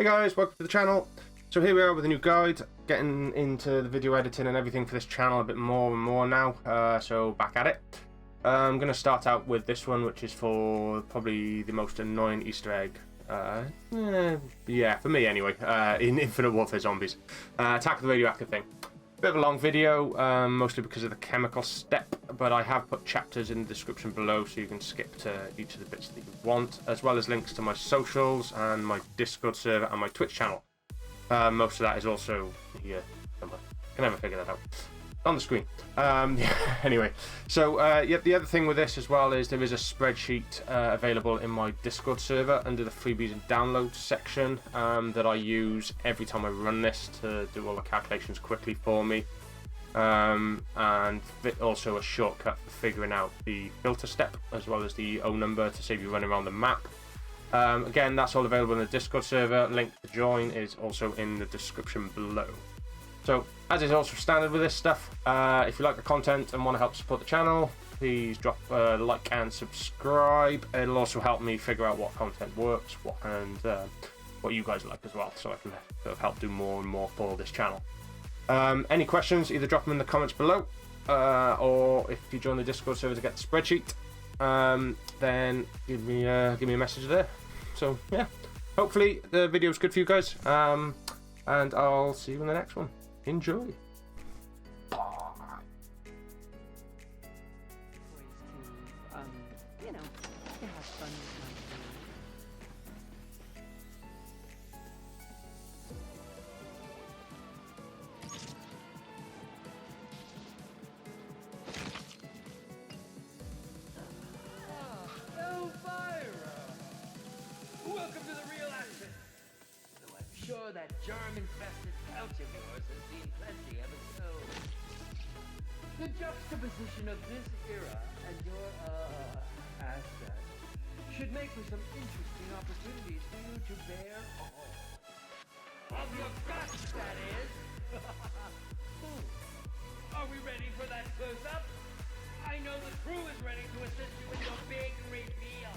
Hey guys, welcome to the channel. So here we are with a new guide, getting into the video editing and everything for this channel a bit more and more now, so back at it. I'm going to start out with this one, which is for probably the most annoying Easter egg. Yeah, for me anyway, in Infinite Warfare Zombies. Attack of the Radioactive Thing. Bit of a long video, mostly because of the chemical step, but I have put chapters in the description below so you can skip to each of the bits that you want, as well as links to my socials and my Discord server and my Twitch channel. Most of that is also here somewhere. Can never figure that out. On the screen. Yeah, anyway, so yeah, the other thing with this as well is there is a spreadsheet available in my Discord server under the freebies and downloads section that I use every time I run this to do all the calculations quickly for me, and also a shortcut for figuring out the filter step as well as the O number to save you running around the map. Again, that's all available in the Discord server. Link to join is also in the description below. So, as is also standard with this stuff, if you like the content and want to help support the channel, please drop a like and subscribe. It'll also help me figure out what content works, what you guys like as well, so I can sort of help do more and more for this channel. Any questions, either drop them in the comments below, or if you join the Discord server to get the spreadsheet, then give me a message there. So, yeah, hopefully the video is good for you guys, and I'll see you in the next one. Enjoy. Elvira! Welcome to the real action! Though I'm sure that germ-infested couch of yours has seen plenty, haven't so? The juxtaposition of this era and your, assets should make for some interesting opportunities for you to bear all. Of your guts, that is! Are we ready for that close-up? I know the crew is ready to assist you in your big reveal.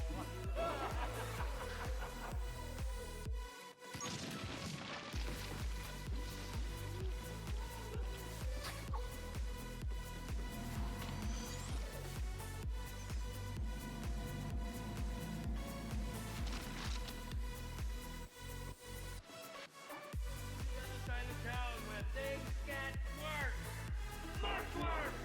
The other side of town where things get worse. Much worse!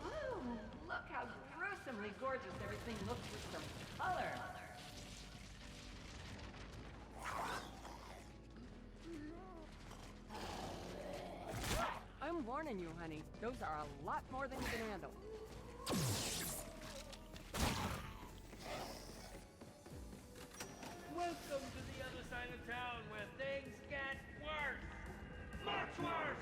Oh, look how gruesomely gorgeous everything looks with some color. I'm warning you, honey. Those are a lot more than you can handle. Welcome to the other side of town where things get worse! Much worse!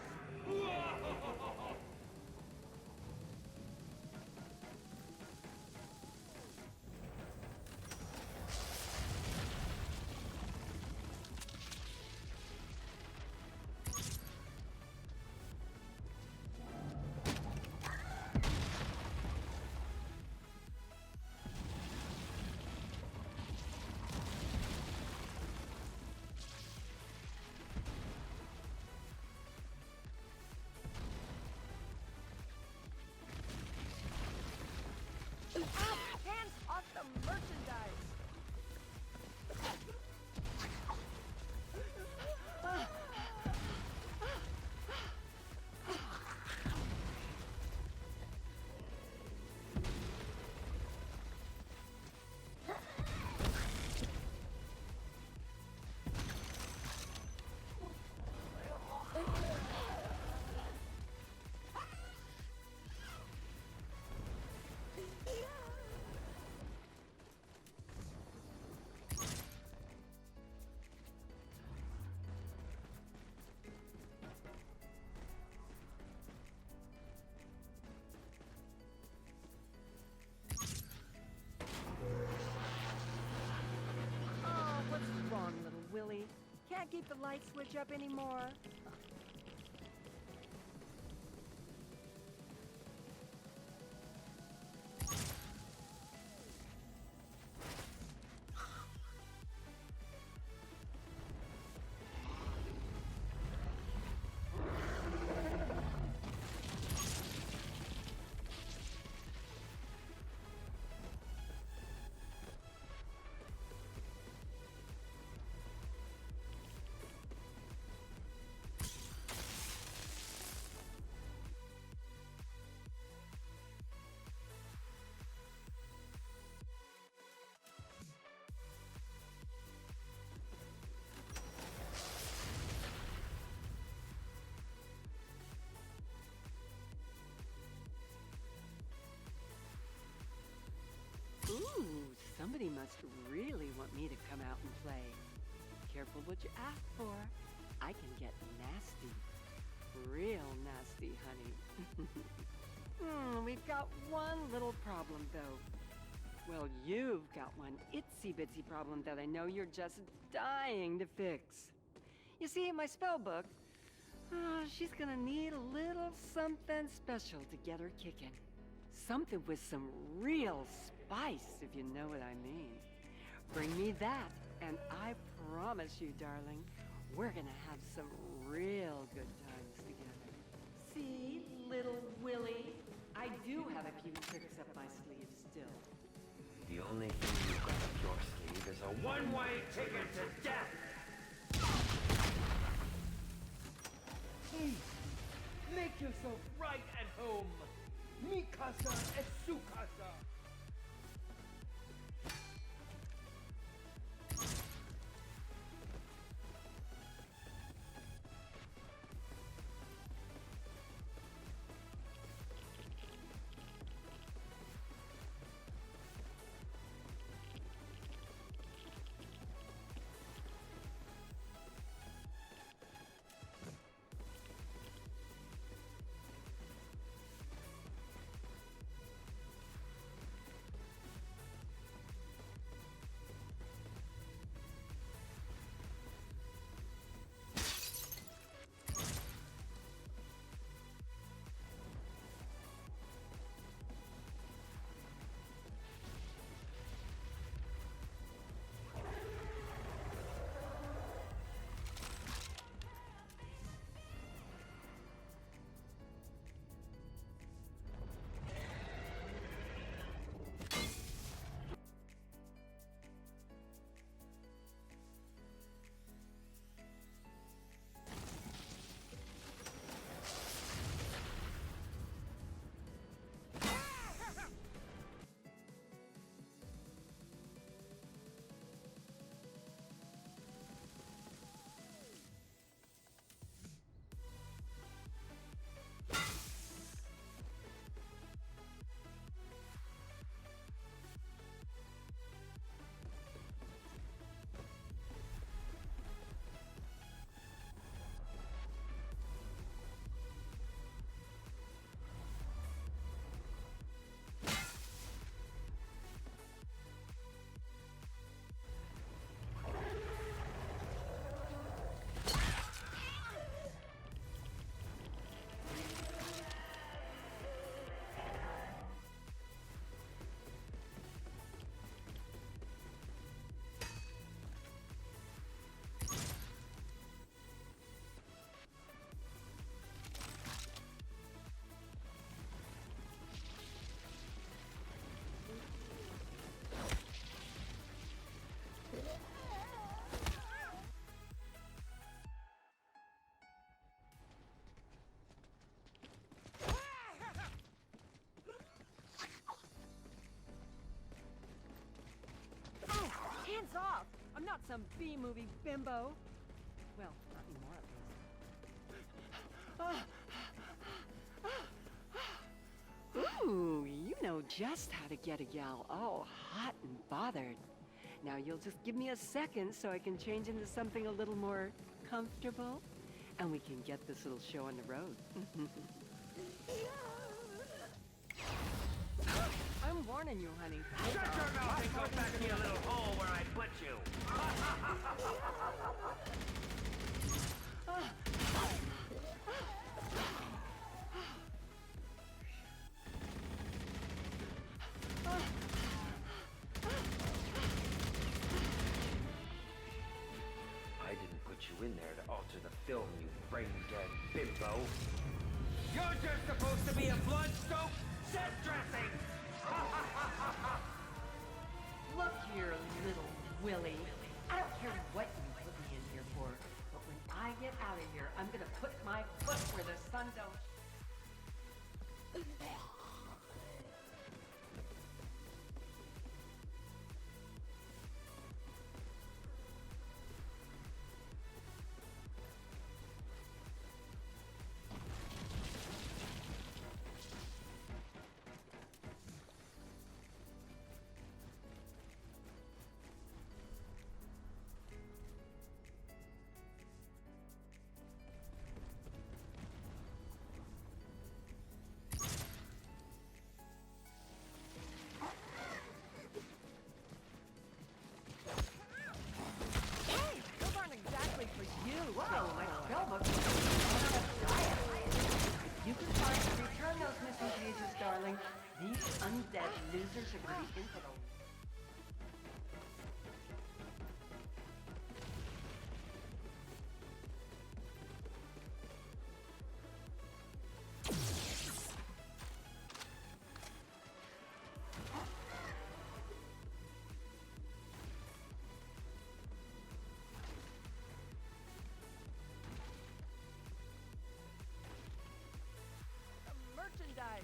Hands off the merchandise! Can't keep the light switch up anymore. Somebody must really want me to come out and play. Careful what you ask for. I can get nasty. Real nasty, honey. We've got one little problem, though. Well, you've got one itsy-bitsy problem that I know you're just dying to fix. You see, in my spell book, she's gonna need a little something special to get her kicking. Something with some real spice, if you know what I mean. Bring me that, and I promise you, darling, we're gonna have some real good times together. See, little Willie? I do have a few tricks up my sleeve still. The only thing you've got up your sleeve is a one-way ticket to death! Please, make yourself right at home. Mi casa es su casa. Hands off! I'm not some B-movie bimbo. Well, not anymore at least. Ooh, you know just how to get a gal all hot and bothered. Now you'll just give me a second so I can change into something a little more comfortable, and we can get this little show on the road. I'm warning you, honey. Shut your mouth and go back to your little hole where I put you! I didn't put you in there to alter the film, you brain-dead bimbo. You're just supposed to be a blood-soaked set dressing! Look here, little Willie. I don't care what you put me in here for, but when I get out of here, I'm gonna put my foot where the sun don't... darling. These undead losers are gonna be in for the... merchandise.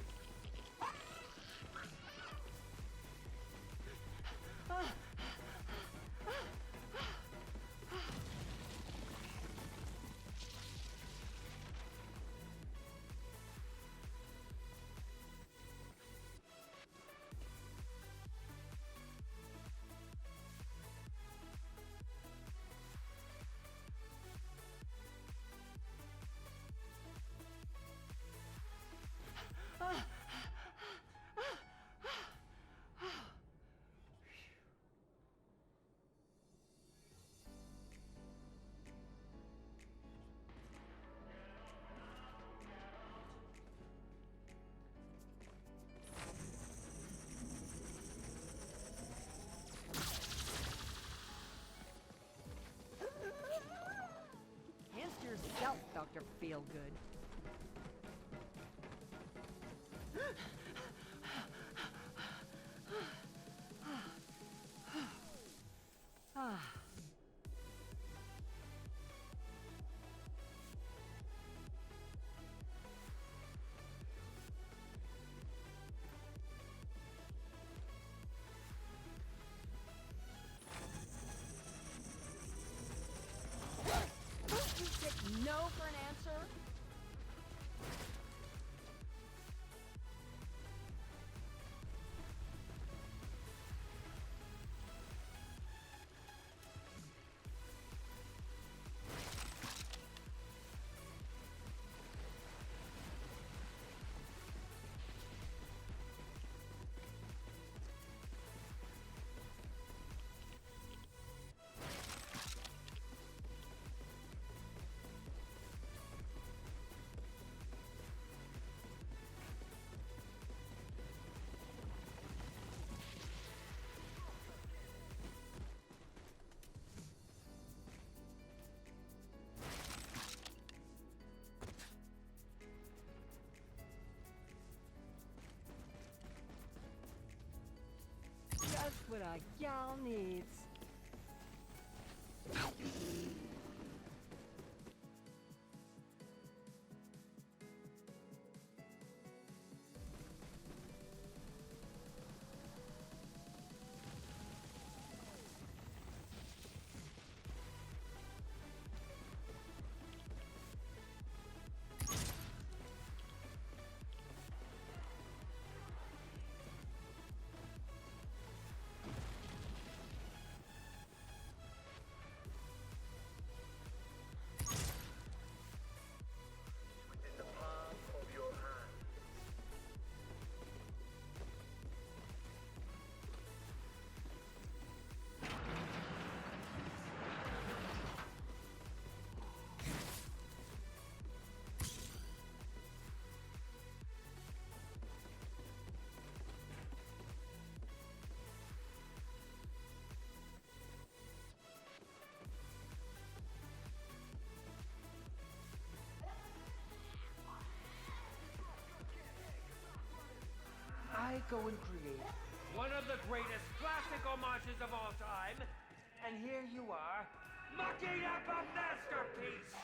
Hands to yourself, Dr. Feelgood. You take no for an answer? Just what a gal needs. I go and create one of the greatest classic homages of all time, and here you are, mucking up a masterpiece!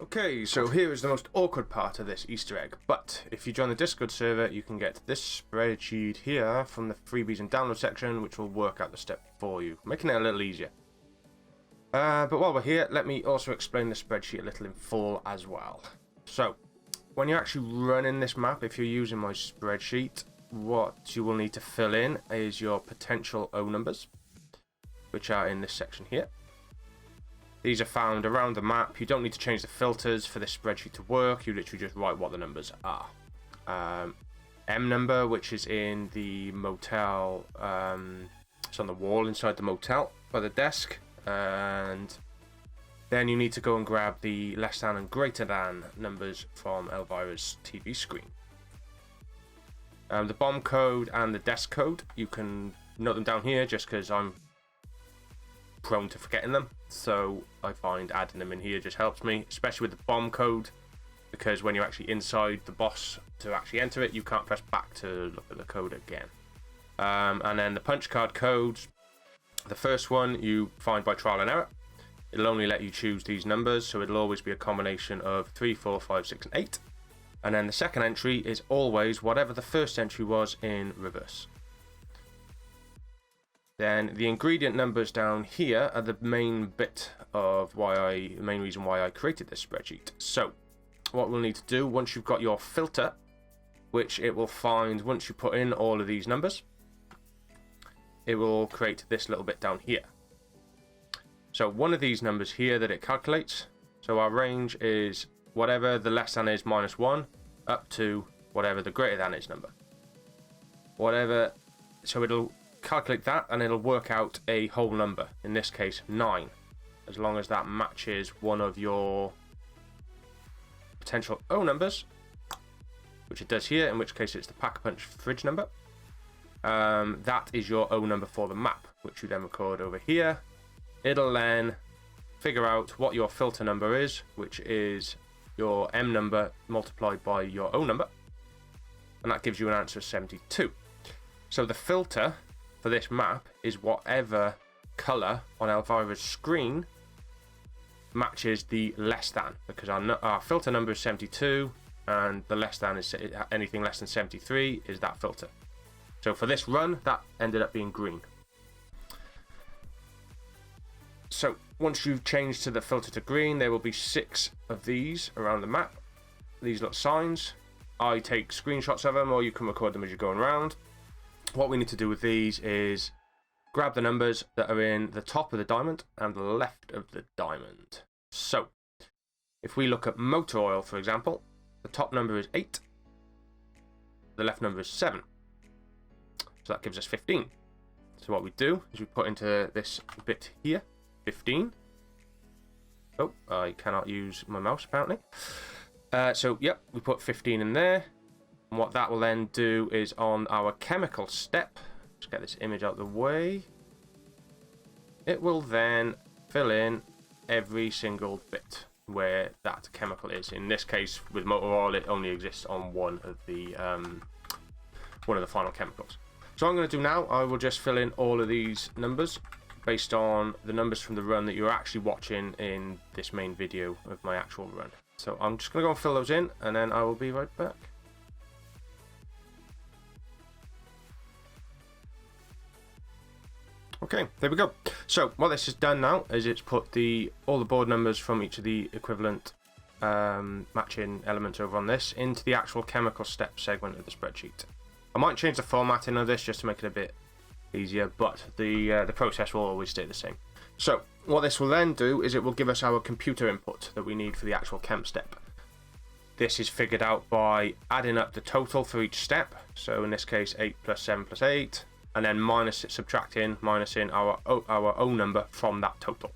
Okay, so here is the most awkward part of this Easter egg, but if you join the Discord server, you can get this spreadsheet here from the freebies and download section, which will work out the step for you, making it a little easier. But while we're here, let me also explain the spreadsheet a little in full as well. So, when you're actually running this map, if you're using my spreadsheet, what you will need to fill in is your potential O numbers, which are in this section here. These are found around the map. You don't need to change the filters for this spreadsheet to work. You literally just write what the numbers are. M number, which is in the motel. It's on the wall inside the motel by the desk. And then you need to go and grab the less than and greater than numbers from Elvira's TV screen. The bomb code and the desk code, you can note them down here just because I'm prone to forgetting them. So I find adding them in here just helps me, especially with the bomb code, because when you're actually inside the boss to actually enter it, you can't press back to look at the code again. And then the punch card codes, the first one you find by trial and error. It'll only let you choose these numbers, so it'll always be a combination of 3, 4, 5, 6, and 8. And then the second entry is always whatever the first entry was in reverse. Then the ingredient numbers down here are the main bit of the main reason why I created this spreadsheet. So what we'll need to do, once you've got your filter, which it will find once you put in all of these numbers, it will create this little bit down here. So one of these numbers here that it calculates, so our range is whatever the less than is -1 up to whatever the greater than is number. So it'll calculate that and it'll work out a whole number, in this case 9, as long as that matches one of your potential O numbers, which it does here, in which case it's the Pack-a-Punch fridge number. That is your O number for the map, which you then record over here. It'll then figure out what your filter number is, which is your M number multiplied by your O number, and that gives you an answer of 72. So the filter for this map is whatever color on Elvira's screen matches the less than, because our filter number is 72 and the less than is anything less than 73 is that filter. So for this run, that ended up being green. So once you've changed to the filter to green, there will be 6 of these around the map, these little signs. I take screenshots of them, or you can record them as you're going around. What we need to do with these is grab the numbers that are in the top of the diamond and the left of the diamond. So if we look at motor oil, for example, the top number is 8, the left number is 7, so that gives us 15. So what we do is we put into this bit here 15. Oh, I cannot use my mouse apparently. So yep, we put 15 in there, and what that will then do is on our chemical step, let's get this image out of the way, it will then fill in every single bit where that chemical is. In this case, with motor oil, it only exists on one of the final chemicals. So what I'm going to do now, I will just fill in all of these numbers based on the numbers from the run that you're actually watching in this main video of my actual run. So I'm just going to go and fill those in, and then I will be right back. Okay, there we go. So what this has done now is it's put all the board numbers from each of the equivalent matching elements over on this into the actual chemical step segment of the spreadsheet. I might change the formatting of this just to make it a bit easier, but the process will always stay the same. So what this will then do is it will give us our computer input that we need for the actual chem step. This is figured out by adding up the total for each step. So in this case, 8 plus 7 plus 8, and then minusing our O number from that total.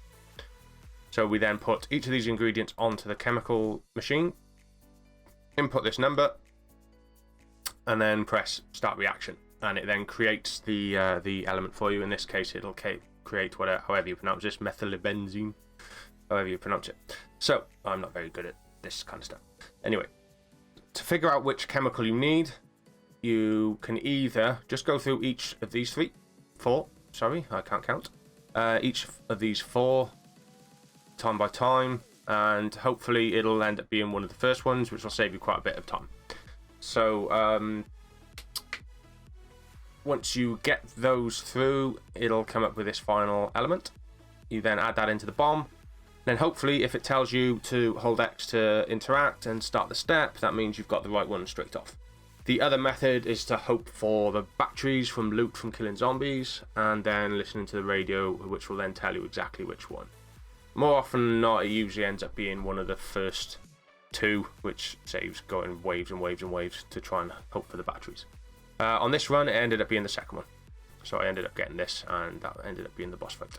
So we then put each of these ingredients onto the chemical machine, input this number, and then press start reaction, and it then creates the element for you. In this case, it'll create however you pronounce this, methylbenzene, however you pronounce it. So I'm not very good at this kind of stuff. Anyway, to figure out which chemical you need, you can either just go through each of these four, sorry, I can't count, each of these 4 time by time, and hopefully it'll end up being one of the first ones, which will save you quite a bit of time. So once you get those through, it'll come up with this final element. You then add that into the bomb. Then hopefully if it tells you to hold X to interact and start the step, that means you've got the right one straight off. The other method is to hope for the batteries from loot from killing zombies, and then listening to the radio, which will then tell you exactly which one. More often than not, it usually ends up being one of the first 2, which saves going waves and waves and waves to try and hope for the batteries. On this run, it ended up being the second one. So I ended up getting this, and that ended up being the boss fight.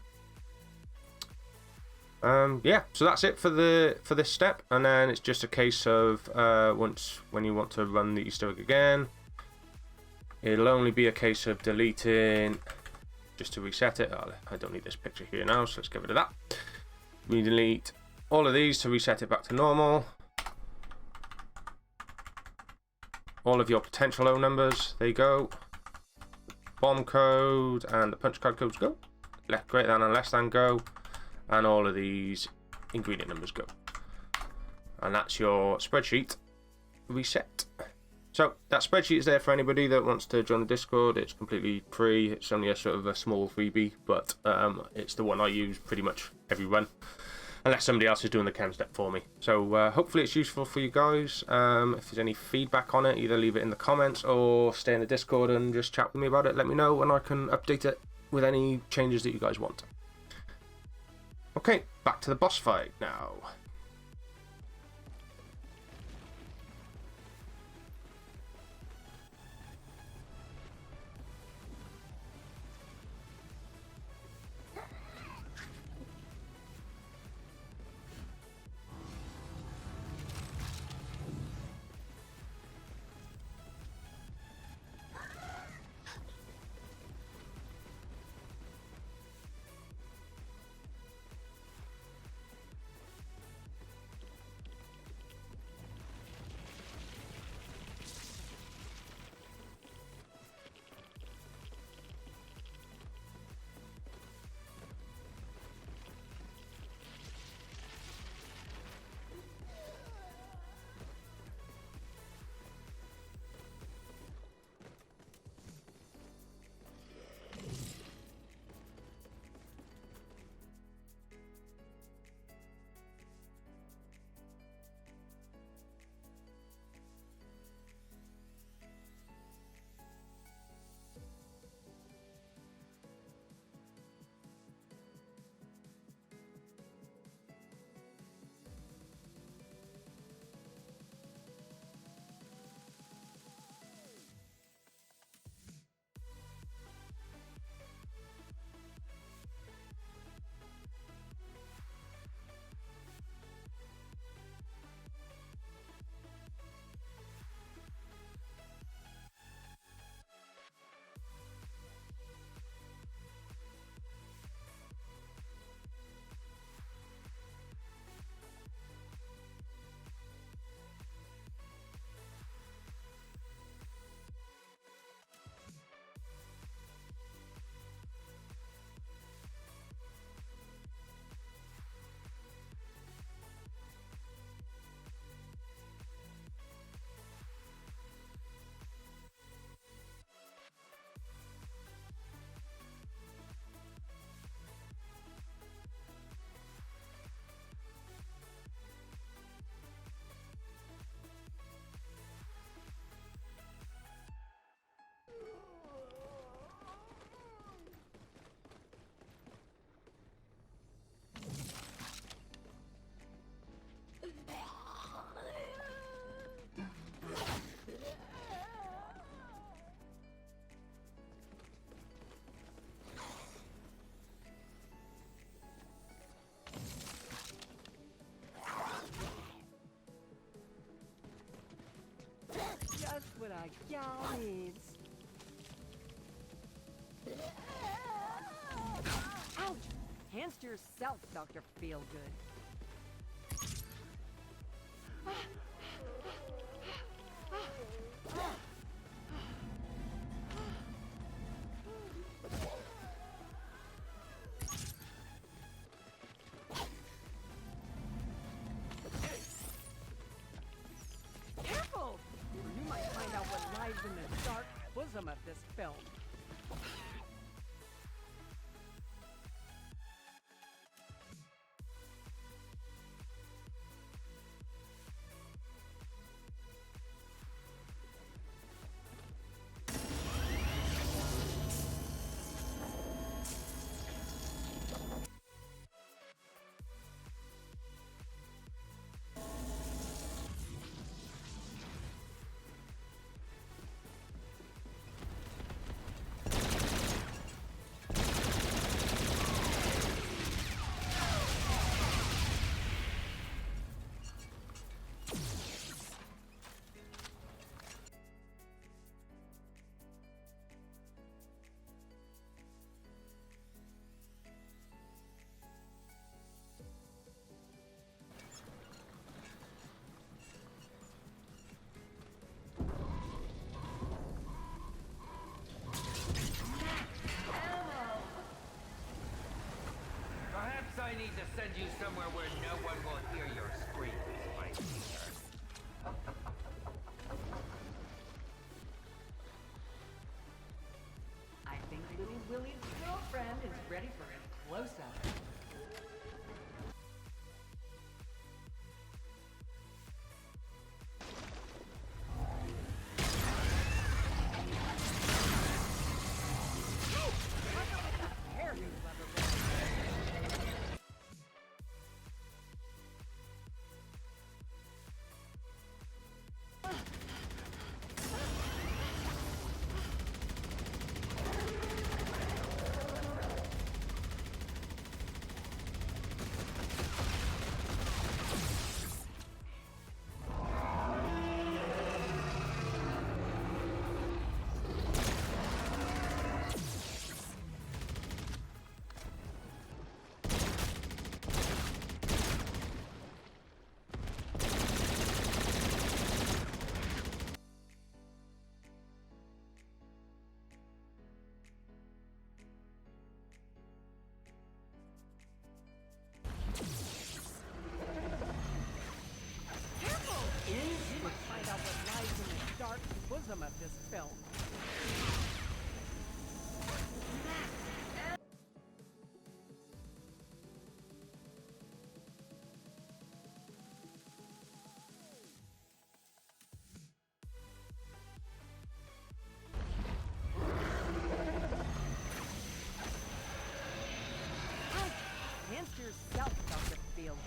Yeah, so that's it for this step, and then it's just a case of when you want to run the Easter egg again, it'll only be a case of deleting just to reset it. Oh, I don't need this picture here now, so let's get rid of that. We delete all of these to reset it back to normal. All of your potential O numbers, there you go. Bomb code and the punch card codes go. Left greater than and less than go. And all of these ingredient numbers go. And that's your spreadsheet reset. So that spreadsheet is there for anybody that wants to join the Discord. It's completely free. It's only a sort of a small freebie, but it's the one I use pretty much every run, unless somebody else is doing the chem step for me. So hopefully it's useful for you guys. If there's any feedback on it, either leave it in the comments or stay in the Discord and just chat with me about it. Let me know and I can update it with any changes that you guys want. Okay, back to the boss fight now. Just what our gal needs. Ouch! Hands to yourself, Dr. Feelgood. Careful! You might find out what lies in the dark bosom of this film. Perhaps I need to send you somewhere where no one will hear your screams, my dear. I think little Willie's girlfriend is ready for a close-up. Bosom of this film. Against yourself, Dr. Field.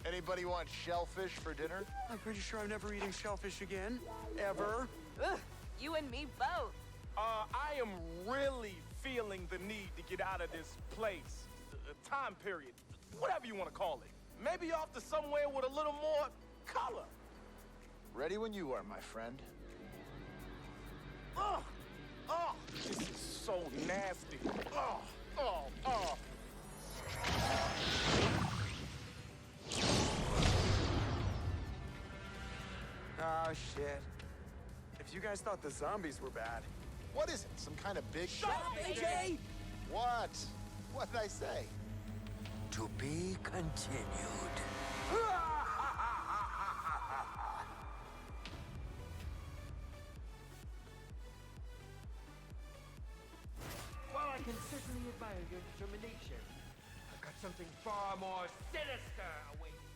Anybody want shellfish for dinner? I'm pretty sure I'm never eating shellfish again. Ever. Ugh, you and me both. I am really feeling the need to get out of this place, time period, whatever you want to call it. Maybe off to somewhere with a little more color. Ready when you are, my friend. Ugh! Oh, this is so nasty. Oh. Oh, shit. If you guys thought the zombies were bad. What is it? Some kind of big... Shut up, AJ! What? What did I say? To be continued. While I can certainly admire your determination, I've got something far more sinister awaiting.